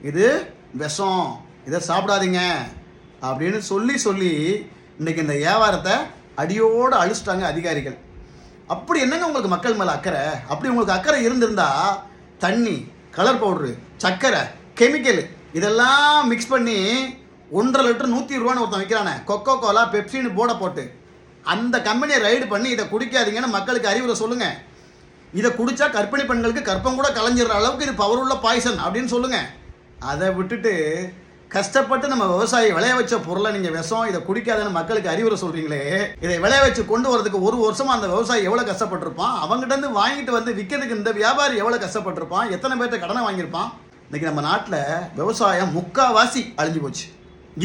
இது விஷம், இதை சாப்பிடாதீங்க அப்படின்னு சொல்லி சொல்லி இன்னைக்கு இந்த வியாபாரத்தை அடியோடு அழிச்சிட்டாங்க அதிகாரிகள். அப்படி என்னங்க உங்களுக்கு மக்கள் மேலே அக்கறை? அப்படி உங்களுக்கு அக்கறை இருந்திருந்தா தண்ணி, கலர் பவுட்ரு, சர்க்கரை, கெமிக்கல் இதெல்லாம் மிக்ஸ் பண்ணி 1.5 லிட்டர் 120 ரூபான்னு ஒருத்தன் வைக்கிறானே, கொக்கோ கோலா, பெப்சின்னு போர்டை போட்டு அந்த கம்பெனியை ரைடு பண்ணி இதை குடிக்காதீங்கன்னு மக்களுக்கு அறிவுரை சொல்லுங்கள். இதை குடித்தா கர்ப்பிணி பெண்களுக்கு கற்பம் கூட கலைஞ்சிடுற அளவுக்கு இது பவர் உள்ள பாய்சன் அப்படின்னு சொல்லுங்கள். அதை விட்டுட்டு கஷ்டப்பட்டு நம்ம விவசாயி விளைய வச்ச பொருளை நீங்கள் விஷம், இதை குடிக்காதுன்னு மக்களுக்கு அறிவுரை சொல்கிறீங்களே. இதை விளைய வச்சு கொண்டு வரதுக்கு 1 வருஷமாக அந்த விவசாயி எவ்வளோ கஷ்டப்பட்டிருப்பான், அவங்ககிட்ட வாங்கிட்டு வந்து விற்கிறதுக்கு இந்த வியாபாரி எவ்வளோ கஷ்டப்பட்டிருப்பான், எத்தனை பேர்ட்ட கடனை வாங்கியிருப்பான். இன்றைக்கி நம்ம நாட்டில் விவசாயம் முக்காவாசி அழிஞ்சு போச்சு.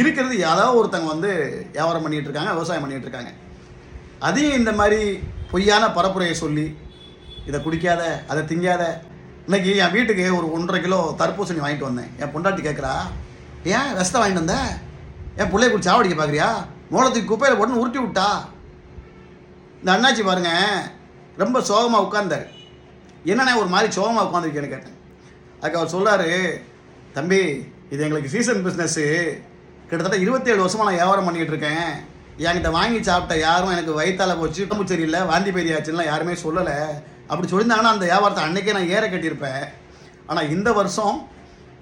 இருக்கிறது யாராவது ஒருத்தங்க வியாபாரம் பண்ணிகிட்டு இருக்காங்க, விவசாயம் பண்ணிகிட்டு இருக்காங்க. அதையும் இந்த மாதிரி பொய்யான பரப்புரையை சொல்லி இதை குடிக்காத, அதை திங்காத. இன்னைக்கு என் வீட்டுக்கு ஒரு 1.5 கிலோ தர்பூசணி வாங்கிட்டு வந்தேன். என் பொண்டாட்டி கேட்குறா, ஏன் விஷத்தை வாங்கிட்டு வந்த, என் பிள்ளைய குடிச்சு சாவடிக்க பார்க்குறியா, மூலத்துக்கு குப்பையில் போட்டுன்னு உருட்டி விட்டா. இந்த அண்ணாச்சி பாருங்க ரொம்ப சோகமாக உட்கார்ந்தார். என்னண்ணே ஒரு மாதிரி சோகமாக உட்காந்துருக்கேன்னு கேட்டேன். அதுக்கு அவர் சொல்கிறாரு, தம்பி இது எங்களுக்கு சீசன் பிஸ்னஸ்ஸு, கிட்டத்தட்ட 27 வருஷமாக நான் வியாபாரம் பண்ணிகிட்டு இருக்கேன். என்கிட்ட வாங்கி சாப்பிட்ட யாரும் எனக்கு வயிற்றால போச்சு, உடம்பு சரியில்லை, வாந்தி பேதி ஆச்சுன்னா யாருமே சொல்லலை. அப்படி சொல்லியிருந்தாங்கன்னா அந்த வியாபாரத்தை அன்றைக்கே நான் ஏற கட்டியிருப்பேன். ஆனால் இந்த வருஷம்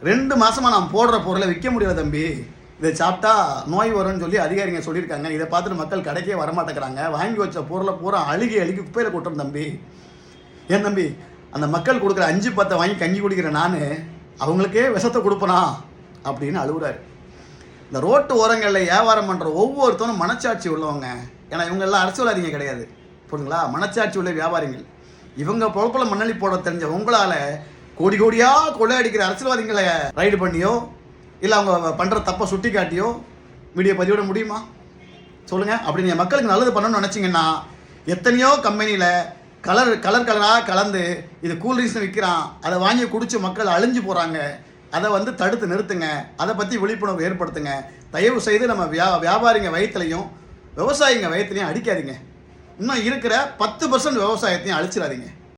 2 மாதமாக நான் போடுற பொருளை விற்க முடியல தம்பி, இதை சாப்பிட்டா நோய் வரும்னு சொல்லி அதிகாரிங்க சொல்லியிருக்காங்க. இதை பார்த்துட்டு மக்கள் கடைக்கே வரமாட்டேங்கிறாங்க. வாங்கி வச்ச பொருளை பூரா அழுகி குப்பையில் கொட்டுறேன் தம்பி. ஏன் தம்பி, அந்த மக்கள் கொடுக்குற 5-10 வாங்கி கஞ்சி குடிக்கிற நான் அவங்களுக்கே விஷத்தை கொடுப்பனா அப்படின்னு அழுகுறாரு. இந்த ரோட்டு ஓரங்களில் வியாபாரம் பண்ணுற ஒவ்வொருத்தரும் மனச்சாட்சி உள்ளவங்க. ஏன்னா இவங்க எல்லாம் அரசியல்வாதிங்க கிடையாது, புரியுங்களா? மனச்சாட்சி உள்ள வியாபாரிகள். இவங்க பொழப்பில் மண்ணளி போட தெரிஞ்ச உங்களால் கோடி கோடியாக கொள்ளையடிக்கிற அரசியல்வாதிகளை ரைடு பண்ணியோ இல்லை அவங்க பண்ணுற தப்பை சுட்டி காட்டியோ மீடியா பதிவிட முடியுமா சொல்லுங்கள்? அப்படி நீங்கள் மக்களுக்கு நல்லது பண்ணணும்னு நினச்சிங்கன்னா எத்தனையோ கம்பெனியில் கலராக கலந்து இது கூல்ட்ரிங்க்ஸ்னு விற்கிறான், அதை வாங்கி குடித்து மக்கள் அழிஞ்சு போகிறாங்க. அதை தடுத்து நிறுத்துங்க. அதை பற்றி விழிப்புணர்வு ஏற்படுத்துங்க. தயவு செய்து நம்ம வியாபாரிங்க வயிற்றுலையும் விவசாயிங்க வயிற்றுலையும் அடிக்காதீங்க. இன்னும் இருக்கிற 10% விவசாயத்தையும் அழிச்சிடாதீங்க.